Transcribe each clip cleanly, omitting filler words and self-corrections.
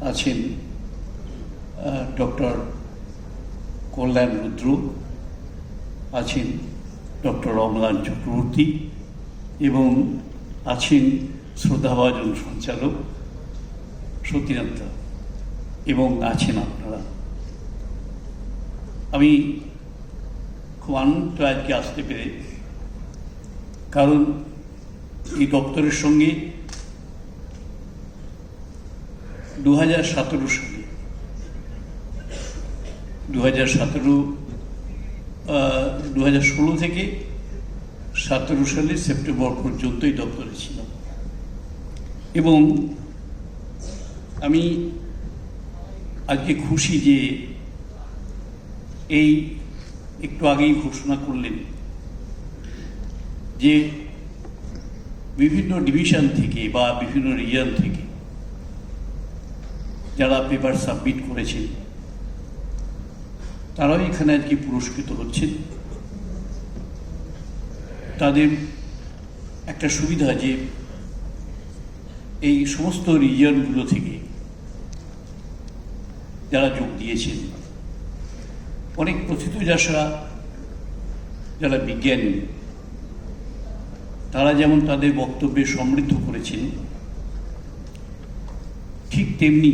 আছেন ডক্টর কল্যাণ রুদ্র, আছেন ডক্টর অম্লান চক্রবর্তী এবং আছেন শ্রদ্ধাভাজন সঞ্চালক সতীনাথ এবং আছেন আপনারা। আমি খুব আনন্দ আজকে আসতে পেরে, কারণ এই দপ্তরের সঙ্গে 2017 সালে 2016 থেকে 17 সালে সেপ্টেম্বর পর্যন্ত এই দপ্তরে ছিলাম এবং আমি আজকে খুশি যে এই একটু আগেই ঘোষণা করলেন যে বিভিন্ন ডিভিশন থেকে বা বিভিন্ন রিজন থেকে যারা পেপার সাবমিট করেছেন তারাও এখানে আজকে পুরস্কৃত হচ্ছেন। তাদের একটা সুবিধা যে এই সমস্ত রিজনগুলো থেকে যারা যোগ দিয়েছেন অনেক প্রথিতযশা যারা বিজ্ঞানী, তারা যেমন তাদের বক্তব্যে সমৃদ্ধ করেছেন, ঠিক তেমনি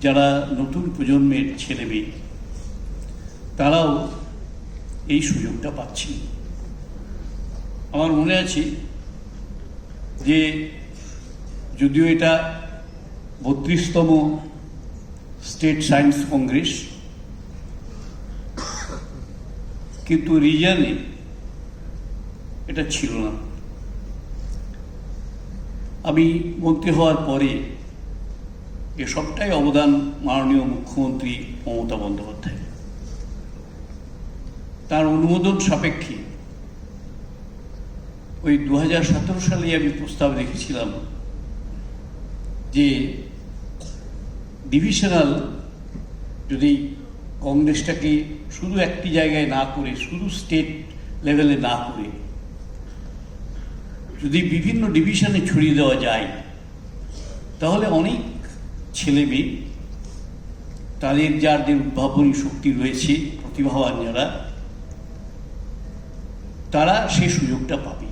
যারা নতুন প্রজন্মের ছেলে মেয়ে তারাও এই সুযোগটা পাচ্ছেন। আমার মনে আছে যে যদিও এটা 32তম স্টেট সায়েন্স কংগ্রেস, কিন্তু রিজনে এটা ছিল না। আমি মন্ত্রী হওয়ার পরে এসবটাই অবদান মাননীয় মুখ্যমন্ত্রী মমতা বন্দ্যোপাধ্যায়। তার অনুমোদন সাপেক্ষে ওই 2017 সালে আমি প্রস্তাব রেখেছিলাম যে ডিভিশনাল, যদি কংগ্রেসটাকে শুধু একটি জায়গায় না করে, শুধু স্টেট লেভেলে না করে, যদি বিভিন্ন ডিভিশনে ছড়িয়ে দেওয়া যায় তাহলে অনেক ছেলে মেয়ে, তাদের যাদের উদ্ভাবনী শক্তি রয়েছে, প্রতিভাবান যারা, তারা সেই সুযোগটা পাবে।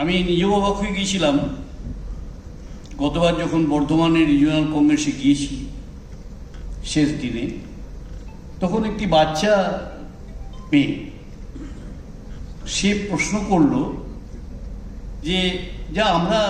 আমি নিজেও অবাক হয়ে গিয়েছিলাম গতবার যখন বর্ধমানের রিজিওনাল কংগ্রেসে গিয়েছি শেষ দিনে, তখন একটি বাচ্চা মেয়ে সে প্রশ্ন করলো যে যা আমরা